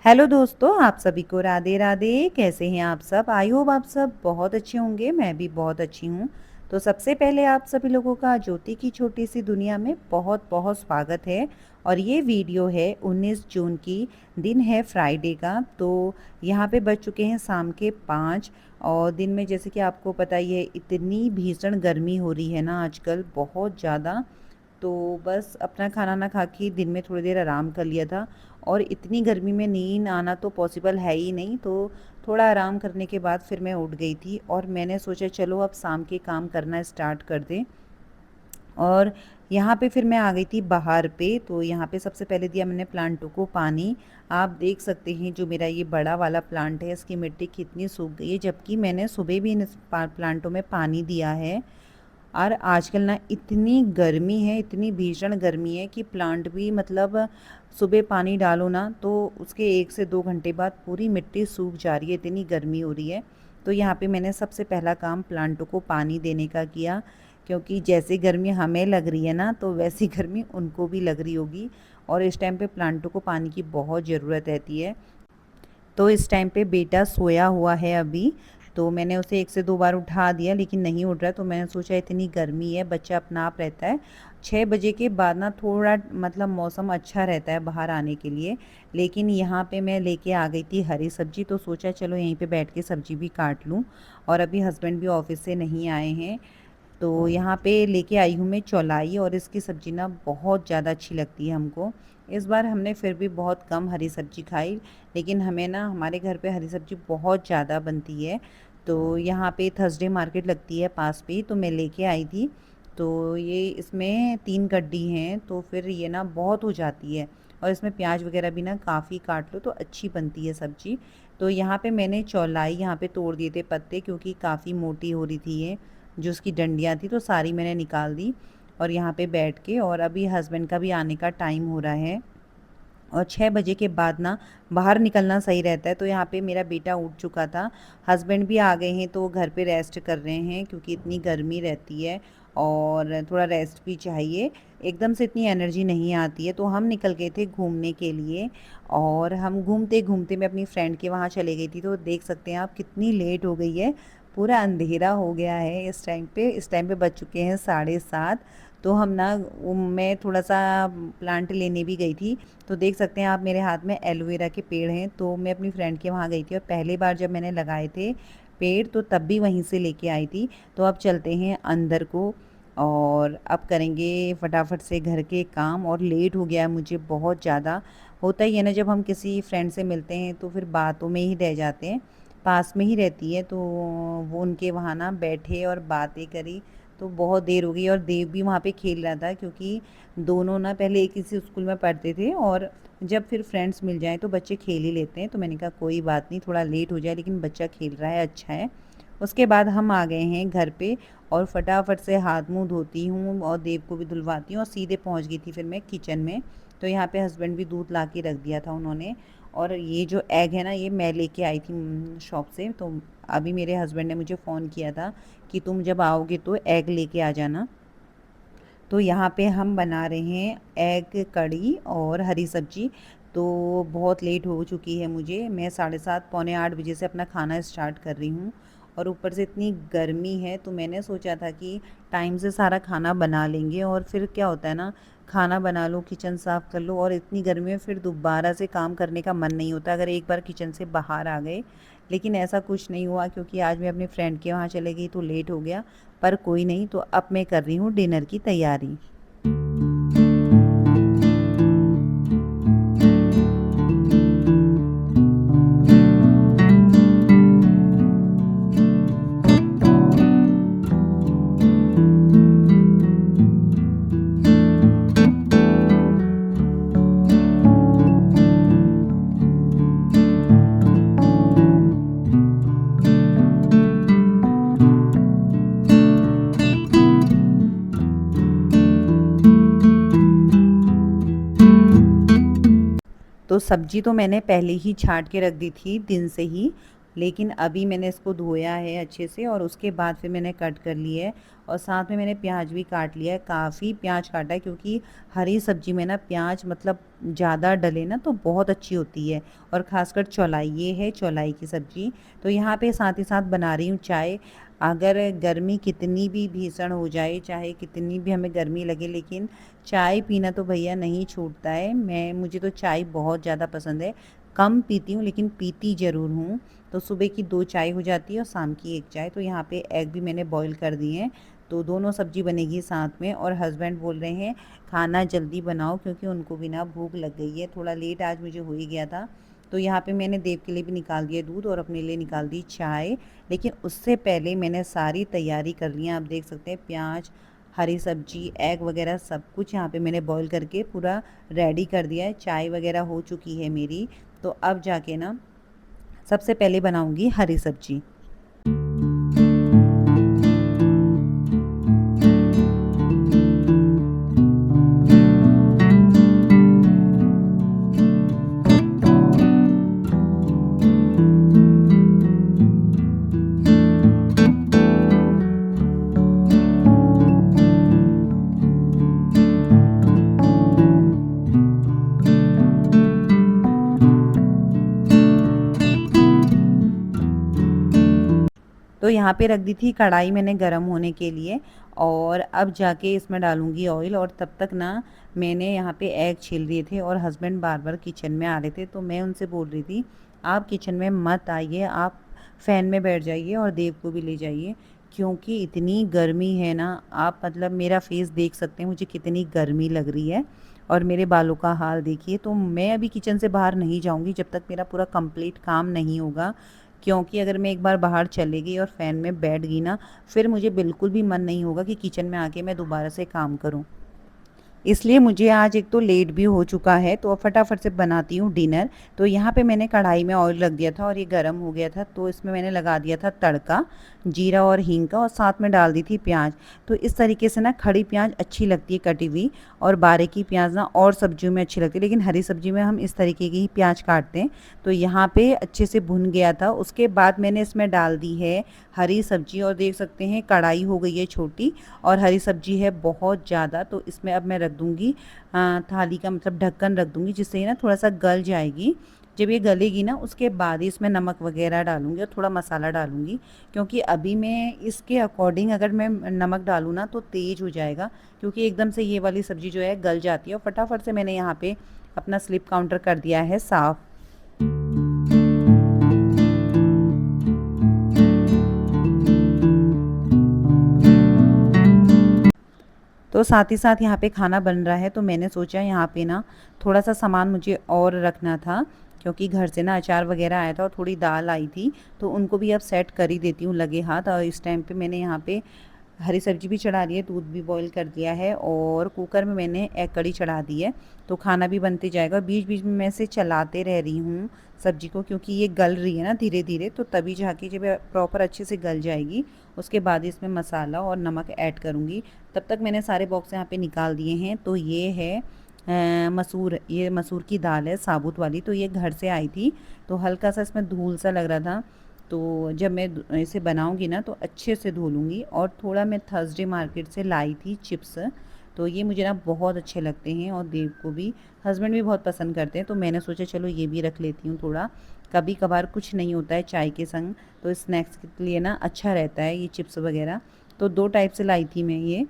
Hello दोस्तों, आप सभी को राधे राधे। कैसे हैं आप सब? आई होप आप सब बहुत अच्छे होंगे। मैं भी बहुत अच्छी हूँ। तो सबसे पहले आप सभी लोगों का ज्योति की छोटी सी दुनिया में बहुत बहुत स्वागत है। और ये वीडियो है 19 जून की, दिन है फ्राइडे का। तो यहाँ पे बज चुके हैं शाम के 5। और दिन में जैसे कि आपको पता ही है, इतनी भीषण गर्मी हो रही है ना आजकल, बहुत ज़्यादा। तो बस अपना खाना ना खा के दिन में थोड़ी देर आराम कर लिया था। और इतनी गर्मी में नींद आना तो पॉसिबल है ही नहीं, तो थोड़ा आराम करने के बाद फिर मैं उठ गई थी और मैंने सोचा चलो अब शाम के काम करना स्टार्ट कर दें। और यहाँ पे फिर मैं आ गई थी बाहर पे। तो यहाँ पे सबसे पहले दिया मैंने प्लांटों को पानी। आप देख सकते हैं जो मेरा ये बड़ा वाला प्लांट है, इसकी मिट्टी कितनी सूख गई है, जबकि मैंने सुबह भी इन प्लांटों में पानी दिया है। और आजकल ना इतनी गर्मी है, इतनी भीषण गर्मी है कि प्लांट भी मतलब सुबह पानी डालो ना तो उसके 1 से 2 घंटे बाद पूरी मिट्टी सूख जा रही है, इतनी गर्मी हो रही है। तो यहाँ पे मैंने सबसे पहला काम प्लांटों को पानी देने का किया, क्योंकि जैसे गर्मी हमें लग रही है ना तो वैसी गर्मी उनको भी लग रही होगी। और इस टाइम पे प्लांटों को पानी की बहुत ज़रूरत रहती है। तो इस टाइम पे बेटा सोया हुआ है अभी। तो मैंने उसे 1 से 2 बार उठा दिया लेकिन नहीं उठ रहा, तो मैंने सोचा इतनी गर्मी है, बच्चा अपना आप रहता है। 6 बजे के बाद ना थोड़ा मतलब मौसम अच्छा रहता है बाहर आने के लिए। लेकिन यहाँ पे मैं लेके आ गई थी हरी सब्जी, तो सोचा चलो यहीं पे बैठ के सब्जी भी काट लूँ। और अभी हस्बैंड भी ऑफिस से नहीं आए हैं। तो यहाँ पे लेके आई हूँ मैं चौलाई, और इसकी सब्ज़ी ना बहुत ज़्यादा अच्छी लगती है हमको। इस बार हमने फिर भी बहुत कम हरी सब्ज़ी खाई, लेकिन हमें ना हमारे घर पे हरी सब्ज़ी बहुत ज़्यादा बनती है। तो यहाँ पे थर्सडे मार्केट लगती है पास पे ही, तो मैं लेके आई थी। तो ये इसमें 3 गड्डी हैं, तो फिर ये ना बहुत हो जाती है। और इसमें प्याज वगैरह भी ना काफ़ी काट लो तो अच्छी बनती है सब्ज़ी। तो यहाँ पे मैंने चौलाई यहाँ पे तोड़ दिए थे पत्ते, क्योंकि काफ़ी मोटी हो रही थी ये, जो उसकी डंडियाँ थी, तो सारी मैंने निकाल दी। और यहाँ पे बैठ के, और अभी हस्बैंड का भी आने का टाइम हो रहा है। और 6 बजे के बाद ना बाहर निकलना सही रहता है। तो यहाँ पे मेरा बेटा उठ चुका था, हस्बैंड भी आ गए हैं, तो वो घर पे रेस्ट कर रहे हैं क्योंकि इतनी गर्मी रहती है और थोड़ा रेस्ट भी चाहिए। एकदम से इतनी एनर्जी नहीं आती है। तो हम निकल गए थे घूमने के लिए। और हम घूमते घूमते मैं अपनी फ्रेंड के वहाँ चले गई थी। तो देख सकते हैं आप कितनी लेट हो गई है, पूरा अंधेरा हो गया है इस टाइम पे बज चुके हैं 7:30। तो हम ना मैं थोड़ा सा प्लांट लेने भी गई थी। तो देख सकते हैं आप मेरे हाथ में एलोवेरा के पेड़ हैं। तो मैं अपनी फ्रेंड के वहाँ गई थी और पहली बार जब मैंने लगाए थे पेड़ तो तब भी वहीं से लेके आई थी। तो अब चलते हैं अंदर को, और अब करेंगे फटाफट से घर के काम। और लेट हो गया है मुझे बहुत ज़्यादा। होता ही है ना, जब हम किसी फ्रेंड से मिलते हैं तो फिर बातों में ही रह जाते हैं। पास में ही रहती है, तो वो उनके वहाँ ना बैठे और बातें करी, तो बहुत देर हो गई। और देव भी वहाँ पे खेल रहा था, क्योंकि दोनों ना पहले एक ही स्कूल में पढ़ते थे, और जब फिर फ्रेंड्स मिल जाएं तो बच्चे खेल ही लेते हैं। तो मैंने कहा कोई बात नहीं, थोड़ा लेट हो जाए लेकिन बच्चा खेल रहा है, अच्छा है। उसके बाद हम आ गए हैं घर पे, और फटाफट से हाथ मुंह धोती हूँ और देव को भी धुलवाती हूँ, और सीधे पहुँच गई थी फिर मैं किचन में। तो यहाँ पे हस्बैंड भी दूध ला के रख दिया था उन्होंने। और ये जो एग है ना, ये मैं लेके आई थी शॉप से। तो अभी मेरे हस्बैंड ने मुझे फ़ोन किया था कि तुम जब आओगे तो एग लेके आ जाना। तो यहाँ पे हम बना रहे हैं एग कड़ी और हरी सब्जी। तो बहुत लेट हो चुकी है मुझे, मैं 7:30 पौने 8 बजे से अपना खाना स्टार्ट कर रही हूँ। और ऊपर से इतनी गर्मी है, तो मैंने सोचा था कि टाइम से सारा खाना बना लेंगे। और फिर क्या होता है ना, खाना बना लो, किचन साफ़ कर लो, और इतनी गर्मी में फिर दोबारा से काम करने का मन नहीं होता अगर एक बार किचन से बाहर आ गए। लेकिन ऐसा कुछ नहीं हुआ, क्योंकि आज मैं अपने फ्रेंड के वहाँ चले गई तो लेट हो गया। पर कोई नहीं, तो अब मैं कर रही हूँ डिनर की तैयारी। तो सब्जी तो मैंने पहले ही छाट के रख दी थी दिन से ही, लेकिन अभी मैंने इसको धोया है अच्छे से और उसके बाद फिर मैंने कट कर लिया है और साथ में मैंने प्याज भी काट लिया है। काफ़ी प्याज काटा है क्योंकि हरी सब्जी में ना प्याज मतलब ज़्यादा डले ना तो बहुत अच्छी होती है। और ख़ासकर चौलाई, ये है चौलाई की सब्ज़ी। तो यहाँ पे साथ ही साथ बना रही हूँ चाय। अगर गर्मी कितनी भी भीषण हो जाए, चाहे कितनी भी हमें गर्मी लगे, लेकिन चाय पीना तो भैया नहीं छूटता है। मुझे तो चाय बहुत ज़्यादा पसंद है। कम पीती हूँ लेकिन पीती ज़रूर हूँ। तो सुबह की 2 चाय हो जाती है और शाम की 1 चाय। तो यहाँ पे एग भी मैंने बॉईल कर दिए हैं, तो दोनों सब्ज़ी बनेगी साथ में। और हस्बैंड बोल रहे हैं खाना जल्दी बनाओ क्योंकि उनको भी ना भूख लग गई है। थोड़ा लेट आज मुझे हो ही गया था। तो यहाँ पे मैंने देव के लिए भी निकाल दिया दूध और अपने लिए निकाल दी चाय। लेकिन उससे पहले मैंने सारी तैयारी कर ली है। आप देख सकते हैं प्याज, हरी सब्जी, एग वगैरह सब कुछ यहाँ पे मैंने बॉईल करके पूरा रेडी कर दिया है। चाय वगैरह हो चुकी है मेरी। तो अब जाके ना सबसे पहले बनाऊंगी हरी सब्जी। तो यहाँ पे रख दी थी कढ़ाई मैंने गरम होने के लिए और अब जाके इसमें डालूंगी ऑयल। और तब तक ना मैंने यहाँ पे एग छील दिए थे और हस्बैंड बार बार किचन में आ रहे थे। तो मैं उनसे बोल रही थी आप किचन में मत आइए, आप फ़ैन में बैठ जाइए और देव को भी ले जाइए क्योंकि इतनी गर्मी है ना। आप मतलब मेरा फेस देख सकते हैं, मुझे कितनी गर्मी लग रही है और मेरे बालों का हाल देखिए। तो मैं अभी किचन से बाहर नहीं जाऊंगी जब तक मेरा पूरा कंप्लीट काम नहीं होगा, क्योंकि अगर मैं एक बार बाहर चली गई और फ़ैन में बैठ गई ना, फिर मुझे बिल्कुल भी मन नहीं होगा कि किचन में आके मैं दोबारा से काम करूं। इसलिए मुझे आज एक तो लेट भी हो चुका है, तो अब फटाफट से बनाती हूँ डिनर। तो यहाँ पे मैंने कढ़ाई में ऑयल रख दिया था और ये गर्म हो गया था। तो इसमें मैंने लगा दिया था तड़का, जीरा और हींग का, और साथ में डाल दी थी प्याज। तो इस तरीके से ना खड़ी प्याज अच्छी लगती है कटी हुई, और बारीकी प्याज ना और सब्जियों में अच्छी लगती है, लेकिन हरी सब्जी में हम इस तरीके की ही प्याज काटते हैं। तो यहाँ पे अच्छे से भुन गया था। उसके बाद मैंने इसमें डाल दी है हरी सब्जी और देख सकते हैं कढ़ाई हो गई है छोटी और हरी सब्जी है बहुत ज़्यादा। तो इसमें अब मैं रख दूँगी थाली का मतलब ढक्कन रख दूँगी, जिससे ना थोड़ा सा गल जाएगी। जब ये गलेगी ना उसके बाद ही इसमें नमक वगैरह डालूँगी और थोड़ा मसाला डालूँगी, क्योंकि अभी मैं इसके अकॉर्डिंग अगर मैं नमक डालूँ ना तो तेज़ हो जाएगा, क्योंकि एकदम से ये वाली सब्ज़ी जो है गल जाती है। और फटाफट से मैंने यहाँ पे अपना स्लिप काउंटर कर दिया है साफ़। तो साथ ही साथ यहाँ पे खाना बन रहा है, तो मैंने सोचा यहाँ पे ना थोड़ा सा सामान मुझे और रखना था, क्योंकि घर से ना अचार वगैरह आया था और थोड़ी दाल आई थी, तो उनको भी अब सेट कर ही देती हूँ लगे हाथ। और इस टाइम पे मैंने यहाँ पे हरी सब्जी भी चढ़ा दी है, दूध भी बॉईल कर दिया है और कुकर में मैंने एग कड़ी चढ़ा दी है। तो खाना भी बनते जाएगा, बीच बीच में मैं इसे चलाते रह रही हूँ सब्जी को, क्योंकि ये गल रही है ना धीरे धीरे, तो तभी जाके जब प्रॉपर अच्छे से गल जाएगी उसके बाद इसमें मसाला और नमक ऐड करूँगी। तब तक मैंने सारे बॉक्स यहाँ पे निकाल दिए हैं। तो ये है मसूर, ये मसूर की दाल है साबुत वाली। तो ये घर से आई थी, तो हल्का सा इसमें धूल सा लग रहा था। तो जब मैं इसे बनाऊंगी ना तो अच्छे से धो लूँगी। और थोड़ा मैं थर्सडे मार्केट से लाई थी चिप्स, तो ये मुझे ना बहुत अच्छे लगते हैं और देव को भी, हस्बैंड भी बहुत पसंद करते हैं। तो मैंने सोचा चलो ये भी रख लेती हूँ थोड़ा, कभी कभार कुछ नहीं होता है चाय के संग, तो स्नैक्स के लिए ना अच्छा रहता है ये चिप्स वगैरह। तो 2 टाइप से लाई थी मैं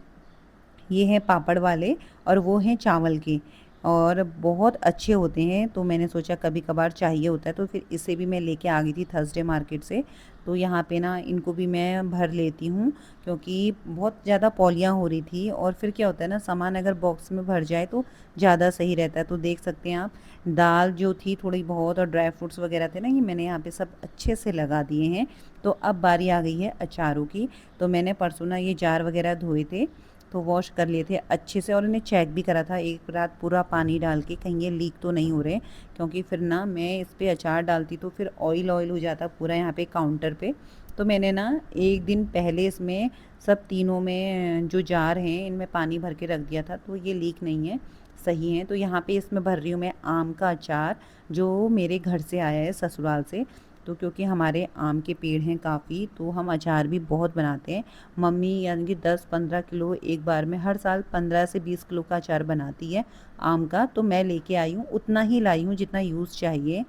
ये हैं पापड़ वाले और वो हैं चावल के, और बहुत अच्छे होते हैं। तो मैंने सोचा कभी कभार चाहिए होता है, तो फिर इसे भी मैं लेके आ गई थी थर्सडे मार्केट से। तो यहाँ पे ना इनको भी मैं भर लेती हूँ, क्योंकि बहुत ज़्यादा पौलियाँ हो रही थी। और फिर क्या होता है ना, सामान अगर बॉक्स में भर जाए तो ज़्यादा सही रहता है। तो देख सकते हैं आप, दाल जो थी थोड़ी बहुत और ड्राई फ्रूट्स वगैरह थे ना, ये मैंने यहाँ पे सब अच्छे से लगा दिए हैं। तो अब बारी आ गई है अचारों की। तो मैंने परसों ना ये जार वगैरह धोए थे, तो वॉश कर लिए थे अच्छे से, और इन्हें चेक भी करा था एक रात पूरा पानी डाल के, कहीं ये लीक तो नहीं हो रहे, क्योंकि फिर ना मैं इस पर अचार डालती तो फिर ऑयल ऑयल हो जाता पूरा यहाँ पे काउंटर पे। तो मैंने ना एक दिन पहले इसमें सब तीनों में जो जार हैं इनमें पानी भर के रख दिया था, तो ये लीक नहीं है, सही है। तो यहाँ पे इसमें भर रही हूँ मैं आम का अचार, जो मेरे घर से आया है ससुराल से। तो क्योंकि हमारे आम के पेड़ हैं काफ़ी, तो हम अचार भी बहुत बनाते हैं। मम्मी यानी कि 10-15 किलो एक बार में, हर साल 15 से 20 किलो का अचार बनाती है आम का। तो मैं लेके आई हूँ, उतना ही लाई हूँ जितना यूज़ चाहिए,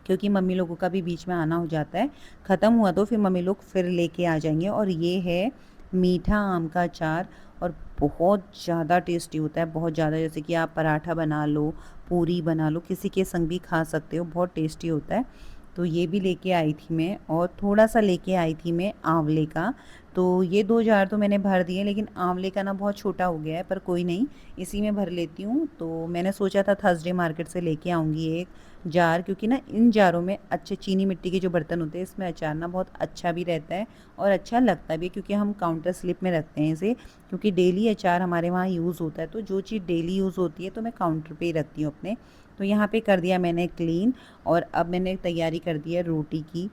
क्योंकि मम्मी लोगों का भी बीच में आना हो जाता है। ख़त्म हुआ तो फिर मम्मी लोग फिर लेके आ जाएंगे। और ये है मीठा आम का अचार, और बहुत ज़्यादा टेस्टी होता है, बहुत ज़्यादा। जैसे कि आप पराठा बना लो, पूरी बना लो, किसी के संग भी खा सकते हो, बहुत टेस्टी होता है। तो ये भी लेके आई थी मैं, और थोड़ा सा लेके आई थी मैं आंवले का। तो ये 2 जार तो मैंने भर दिए, लेकिन आंवले का ना बहुत छोटा हो गया है, पर कोई नहीं, इसी में भर लेती हूँ। तो मैंने सोचा था थर्सडे मार्केट से लेके आऊँगी एक जार, क्योंकि ना इन जारों में अच्छे चीनी मिट्टी के जो बर्तन होते हैं, इसमें अचार ना बहुत अच्छा भी रहता है और अच्छा लगता भी है, क्योंकि हम काउंटर स्लिप में रखते हैं इसे, क्योंकि डेली अचार हमारे वहाँ यूज़ होता है। तो जो चीज़ डेली यूज़ होती है तो मैं काउंटर पे ही रखती हूँ अपने। तो यहाँ पे कर दिया मैंने क्लीन, और अब मैंने तैयारी कर दी है रोटी की।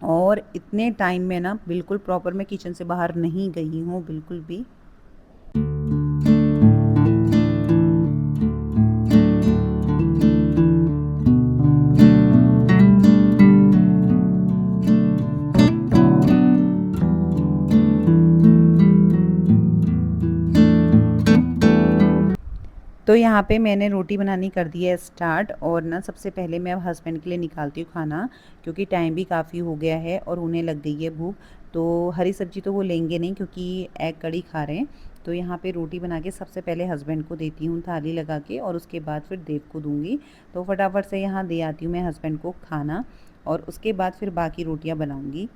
और इतने टाइम में ना बिल्कुल प्रॉपर मैं किचन से बाहर नहीं गई हूँ बिल्कुल भी। तो यहाँ पे मैंने रोटी बनानी कर दी है स्टार्ट, और ना सबसे पहले मैं अब हस्बैंड के लिए निकालती हूँ खाना, क्योंकि टाइम भी काफ़ी हो गया है और उन्हें लग गई है भूख। तो हरी सब्जी तो वो लेंगे नहीं, क्योंकि एग कड़ी खा रहे हैं। तो यहाँ पे रोटी बना के सबसे पहले हस्बैंड को देती हूँ थाली लगा के, और उसके बाद फिर देव को दूँगी। तो फटाफट से यहाँ दे आती हूँ मैं हस्बैंड को खाना, और उसके बाद फिर बाकी रोटियाँ बनाऊँगी।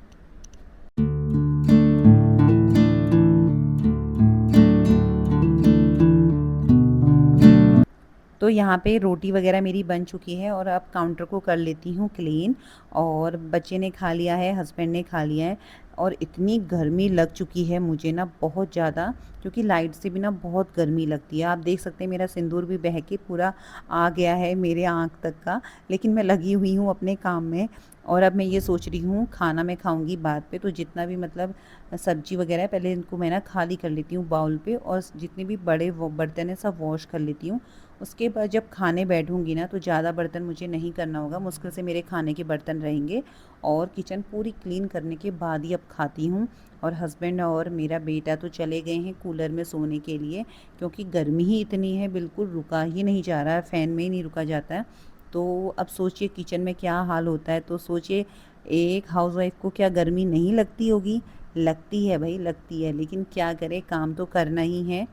तो यहाँ पे रोटी वगैरह मेरी बन चुकी है, और अब काउंटर को कर लेती हूँ क्लीन। और बच्चे ने खा लिया है, हस्बैंड ने खा लिया है। और इतनी गर्मी लग चुकी है मुझे ना बहुत ज़्यादा, क्योंकि लाइट से भी ना बहुत गर्मी लगती है। आप देख सकते हैं मेरा सिंदूर भी बह के पूरा आ गया है मेरे आँख तक का, लेकिन मैं लगी हुई हूँ अपने काम में। और अब मैं ये सोच रही हूँ खाना मैं खाऊंगी बाद पे, तो जितना भी मतलब सब्जी वगैरह है पहले इनको मैं ना खाली कर लेती हूँ बाउल पे, और जितने भी बड़े बर्तन हैं सब वॉश कर लेती हूँ। उसके बाद जब खाने बैठूंगी ना, तो ज़्यादा बर्तन मुझे नहीं करना होगा, मुश्किल से मेरे खाने के बर्तन रहेंगे। और किचन पूरी क्लीन करने के बाद ही अब खाती हूँ। और हस्बैंड और मेरा बेटा तो चले गए हैं कूलर में सोने के लिए, क्योंकि गर्मी ही इतनी है, बिल्कुल रुका ही नहीं जा रहा है, फ़ैन में ही नहीं रुका जाता है। तो अब सोचिए किचन में क्या हाल होता है। तो सोचिए एक हाउसवाइफ को क्या गर्मी नहीं लगती होगी। लगती है भाई, लगती है, लेकिन क्या करें, काम तो करना ही है।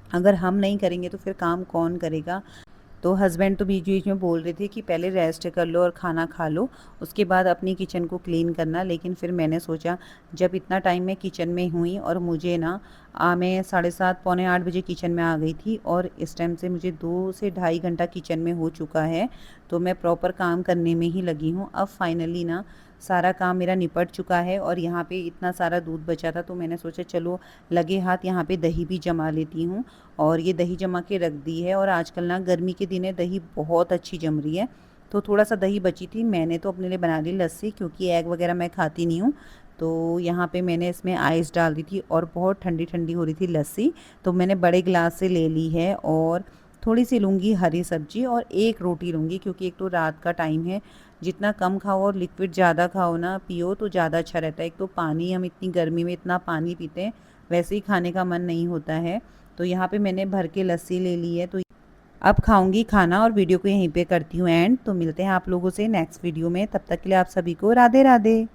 अगर हम नहीं करेंगे तो फिर काम कौन करेगा। तो हस्बैंड तो बीच बीच में बोल रहे थे कि पहले रेस्ट कर लो और खाना खा लो, उसके बाद अपनी किचन को क्लीन करना। लेकिन फिर मैंने सोचा जब इतना टाइम मैं किचन में हुई, और मुझे ना मैं 7:30 पौने 8 बजे किचन में आ गई थी, और इस टाइम से मुझे 2 से ढाई घंटा किचन में हो चुका है। तो मैं प्रॉपर काम करने में ही लगी हूँ। अब फाइनली ना सारा काम मेरा निपट चुका है, और यहाँ पे इतना सारा दूध बचा था, तो मैंने सोचा चलो लगे हाथ यहाँ पे दही भी जमा लेती हूँ। और ये दही जमा के रख दी है, और आजकल ना गर्मी के दिन है दही बहुत अच्छी जम रही है। तो थोड़ा सा दही बची थी, मैंने तो अपने लिए बना ली लस्सी, क्योंकि एग वगैरह मैं खाती नहीं हूँ। तो यहाँ पे मैंने इसमें आइस डाल दी थी, और बहुत ठंडी ठंडी हो रही थी लस्सी। तो मैंने बड़े गिलास से ले ली है, और थोड़ी सी लूँगी हरी सब्जी और एक रोटी लूँगी, क्योंकि एक तो रात का टाइम है। जितना कम खाओ और लिक्विड ज़्यादा खाओ ना, पियो, तो ज़्यादा अच्छा रहता है। एक तो पानी, हम इतनी गर्मी में इतना पानी पीते हैं, वैसे ही खाने का मन नहीं होता है। तो यहाँ पे मैंने भर के लस्सी ले ली है। तो अब खाऊंगी खाना, और वीडियो को यहीं पे करती हूँ एंड। तो मिलते हैं आप लोगों से नेक्स्ट वीडियो में, तब तक के लिए आप सभी को राधे राधे।